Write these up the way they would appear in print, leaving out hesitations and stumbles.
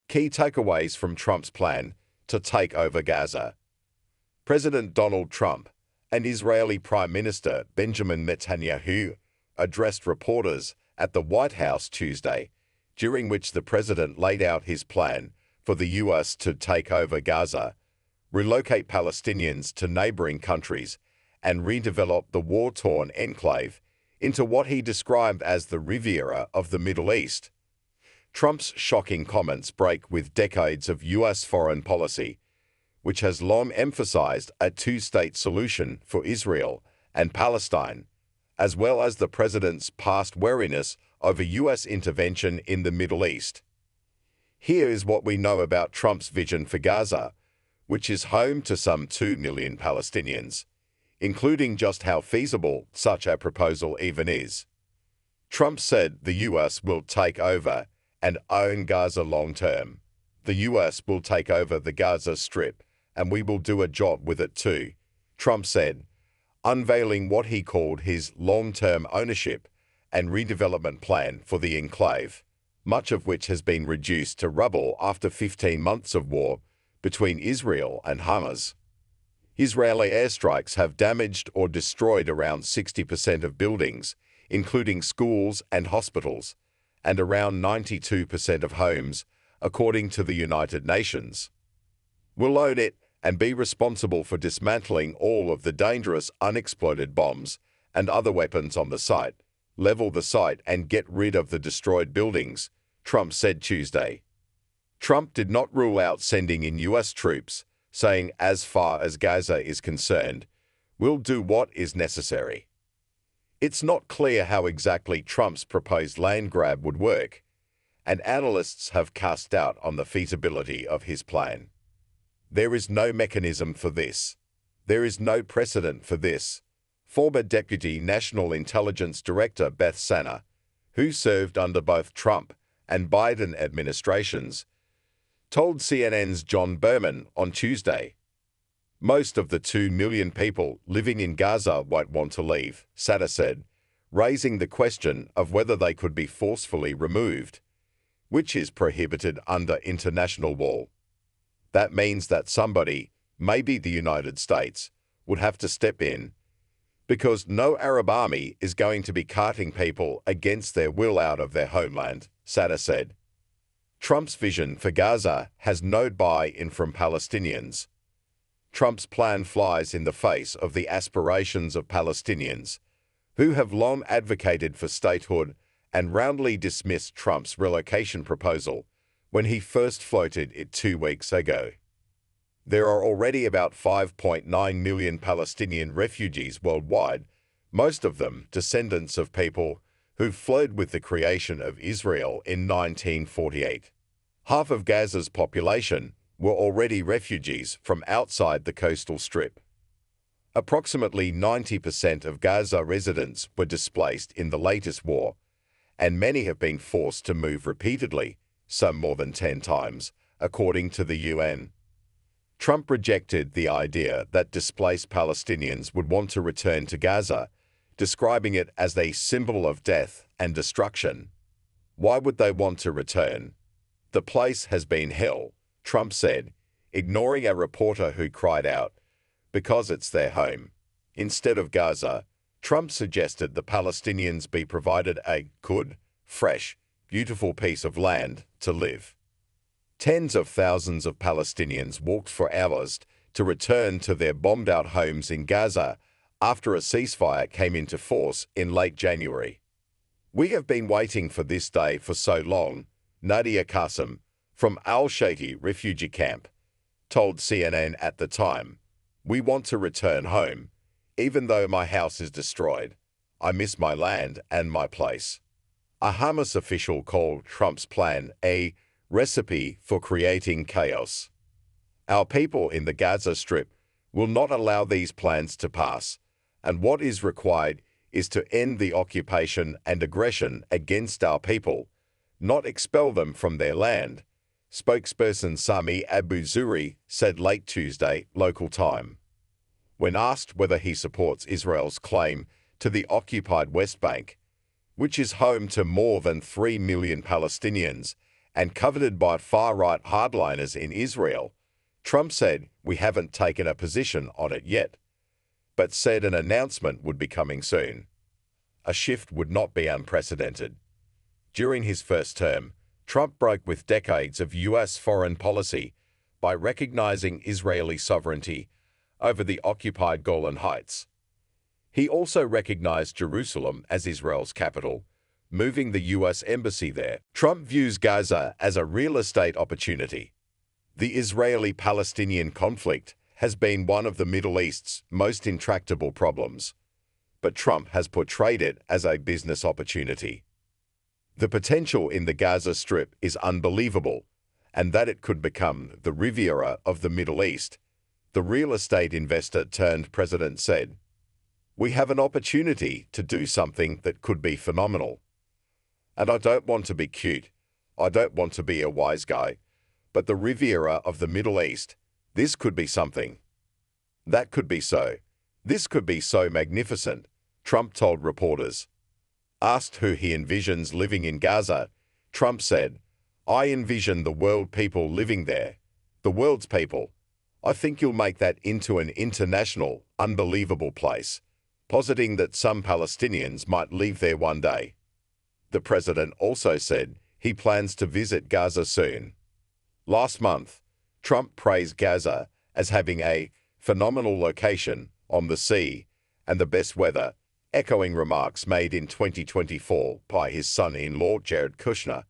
Key takeaways from Trump's plan to take over Gaza. President Donald Trump and Israeli Prime Minister Benjamin Netanyahu addressed reporters at the White House Tuesday, during which the president laid out his plan for the U.S. to take over Gaza, relocate Palestinians to neighboring countries, and redevelop the war-torn enclave into what he described as the Riviera of the Middle East. Trump's shocking comments break with decades of U.S. foreign policy, which has long emphasized a two-state solution for Israel and Palestine, as well as the president's past wariness over U.S. intervention in the Middle East. Here is what we know about Trump's vision for Gaza, which is home to some 2 million Palestinians, including just how feasible such a proposal even is. Trump said the U.S. will take over and own Gaza long-term. The U.S. will take over the Gaza Strip, and we will do a job with it too, Trump said, unveiling what he called his long-term ownership and redevelopment plan for the Enclave, much of which has been reduced to rubble after 15 months of war between Israel and Hamas. Israeli airstrikes have damaged or destroyed around 60% of buildings, including schools and hospitals, and around 92% of homes, according to the United Nations. We'll own it and be responsible for dismantling all of the dangerous unexploded bombs and other weapons on the site, level the site and get rid of the destroyed buildings, Trump said Tuesday. Trump did not rule out sending in U.S. troops, saying, as far as Gaza is concerned, we'll do what is necessary. It's not clear how exactly Trump's proposed land grab would work, and analysts have cast doubt on the feasibility of his plan. There is no mechanism for this. There is no precedent for this, former Deputy National Intelligence Director Beth Sanner, who served under both Trump and Biden administrations, told CNN's John Berman on Tuesday. Most of the 2 million people living in Gaza won't want to leave, Sanner said, raising the question of whether they could be forcefully removed, which is prohibited under international law. That means that somebody, maybe the United States, would have to step in, because no Arab army is going to be carting people against their will out of their homeland, Sanner said. Trump's vision for Gaza has no buy-in from Palestinians. Trump's plan flies in the face of the aspirations of Palestinians, who have long advocated for statehood and roundly dismissed Trump's relocation proposal when he first floated it 2 weeks ago. There are already about 5.9 million Palestinian refugees worldwide, most of them descendants of people who fled with the creation of Israel in 1948. Half of Gaza's population were already refugees from outside the coastal strip. Approximately 90% of Gaza residents were displaced in the latest war, and many have been forced to move repeatedly, some more than 10 times, according to the UN. Trump rejected the idea that displaced Palestinians would want to return to Gaza, describing it as a symbol of death and destruction. Why would they want to return? The place has been hell, Trump said, ignoring a reporter who cried out, because it's their home. Instead of Gaza, Trump suggested the Palestinians be provided a good, fresh, beautiful piece of land to live. Tens of thousands of Palestinians walked for hours to return to their bombed-out homes in Gaza after a ceasefire came into force in late January. We have been waiting for this day for so long, Nadia Qasim, from Al-Shati refugee camp, told CNN at the time. We want to return home, even though my house is destroyed. I miss my land and my place. A Hamas official called Trump's plan a recipe for creating chaos. Our people in the Gaza Strip will not allow these plans to pass, and what is required is to end the occupation and aggression against our people, not expel them from their land, spokesperson Sami Abu Zuhri said late Tuesday, local time. When asked whether he supports Israel's claim to the occupied West Bank, which is home to more than 3 million Palestinians and coveted by far-right hardliners in Israel, Trump said, "We haven't taken a position on it yet," but said an announcement would be coming soon. A shift would not be unprecedented. During his first term, Trump broke with decades of U.S. foreign policy by recognizing Israeli sovereignty over the occupied Golan Heights. He also recognized Jerusalem as Israel's capital, moving the U.S. embassy there. Trump views Gaza as a real estate opportunity. The Israeli-Palestinian conflict has been one of the Middle East's most intractable problems, but Trump has portrayed it as a business opportunity. The potential in the Gaza Strip is unbelievable, and that it could become the Riviera of the Middle East, the real estate investor turned president said. "We have an opportunity to do something that could be phenomenal. And I don't want to be cute, I don't want to be a wise guy, but the Riviera of the Middle East, this could be something. That could be so. This could be so magnificent," Trump told reporters. Asked who he envisions living in Gaza, Trump said, "I envision the world people living there, the world's people. I think you'll make that into an international, unbelievable place," positing that some Palestinians might leave there one day. The president also said he plans to visit Gaza soon. Last month, Trump praised Gaza as having a phenomenal location on the sea and the best weather, echoing remarks made in 2024 by his son-in-law Jared Kushner,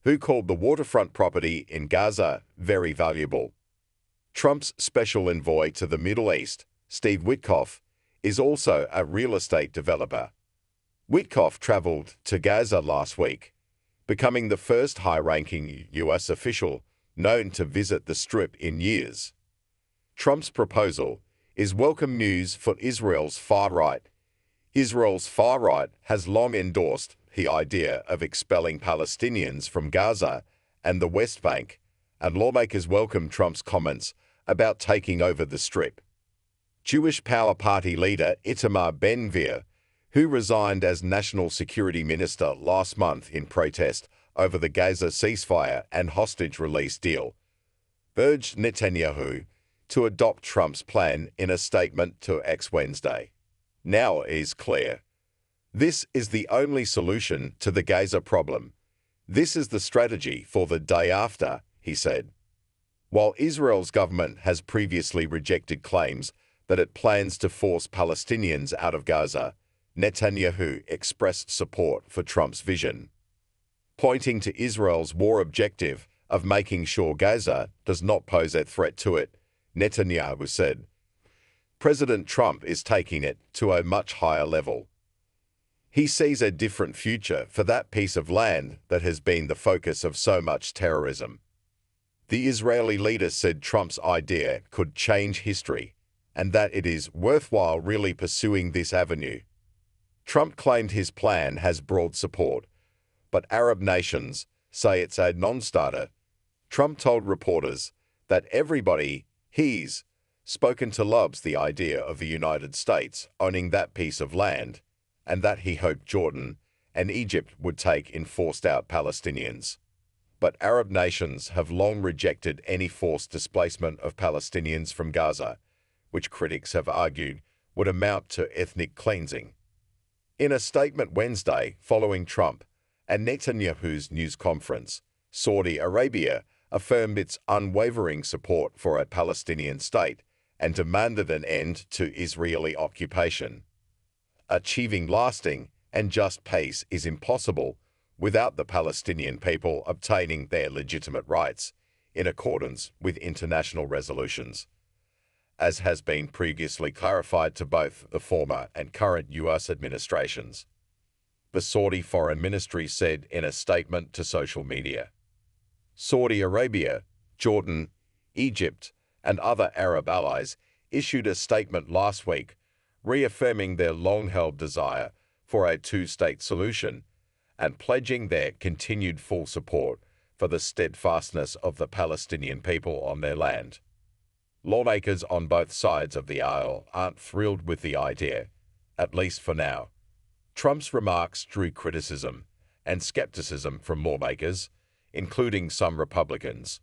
who called the waterfront property in Gaza very valuable. Trump's special envoy to the Middle East, Steve Witkoff, is also a real estate developer. Witkoff traveled to Gaza last week, becoming the first high-ranking U.S. official known to visit the Strip in years. Trump's proposal is welcome news for Israel's far right. Israel's far right has long endorsed the idea of expelling Palestinians from Gaza and the West Bank, and lawmakers welcome Trump's comments about taking over the Strip. Jewish Power Party leader Itamar Ben-Gvir, who resigned as National Security Minister last month in protest over the Gaza ceasefire and hostage release deal, urged Netanyahu to adopt Trump's plan in a statement to X Wednesday. "Now is clear. This is the only solution to the Gaza problem. This is the strategy for the day after," he said. While Israel's government has previously rejected claims that it plans to force Palestinians out of Gaza, Netanyahu expressed support for Trump's vision. Pointing to Israel's war objective of making sure Gaza does not pose a threat to it, Netanyahu said, "President Trump is taking it to a much higher level. He sees a different future for that piece of land that has been the focus of so much terrorism." The Israeli leader said Trump's idea could change history and that it is worthwhile really pursuing this avenue. Trump claimed his plan has broad support, but Arab nations say it's a non-starter. Trump told reporters that everybody he's spoken to loves the idea of the United States owning that piece of land, and that he hoped Jordan and Egypt would take in forced-out Palestinians. But Arab nations have long rejected any forced displacement of Palestinians from Gaza, which critics have argued would amount to ethnic cleansing. In a statement Wednesday following Trump and Netanyahu's news conference, Saudi Arabia affirmed its unwavering support for a Palestinian state and demanded an end to Israeli occupation. Achieving lasting and just peace is impossible without the Palestinian people obtaining their legitimate rights in accordance with international resolutions, as has been previously clarified to both the former and current U.S. administrations, the Saudi Foreign Ministry said in a statement to social media. Saudi Arabia, Jordan, Egypt, and other Arab allies issued a statement last week reaffirming their long-held desire for a two-state solution and pledging their continued full support for the steadfastness of the Palestinian people on their land. Lawmakers on both sides of the aisle aren't thrilled with the idea, at least for now. Trump's remarks drew criticism and skepticism from lawmakers, including some Republicans.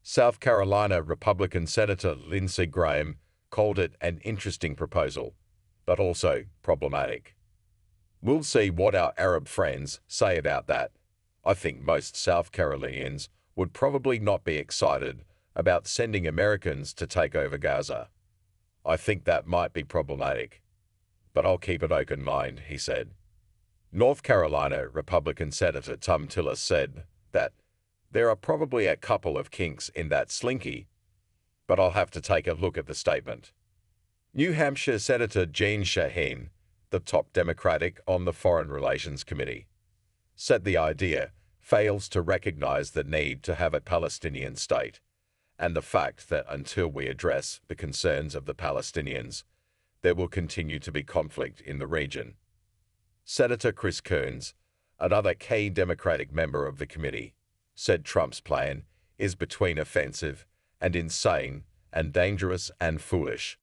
South Carolina Republican Senator Lindsey Graham called it an interesting proposal, but also problematic. We'll see what our Arab friends say about that. I think most South Carolinians would probably not be excited about sending Americans to take over Gaza. I think that might be problematic. But I'll keep an open mind, he said. North Carolina Republican Senator Thom Tillis said that there are probably a couple of kinks in that slinky, but I'll have to take a look at the statement. New Hampshire Senator Jeanne Shaheen, the top Democratic on the Foreign Relations Committee, said the idea fails to recognize the need to have a Palestinian state and the fact that until we address the concerns of the Palestinians, there will continue to be conflict in the region. Senator Chris Coons, another key Democratic member of the committee, said Trump's plan is between offensive and insane and dangerous and foolish.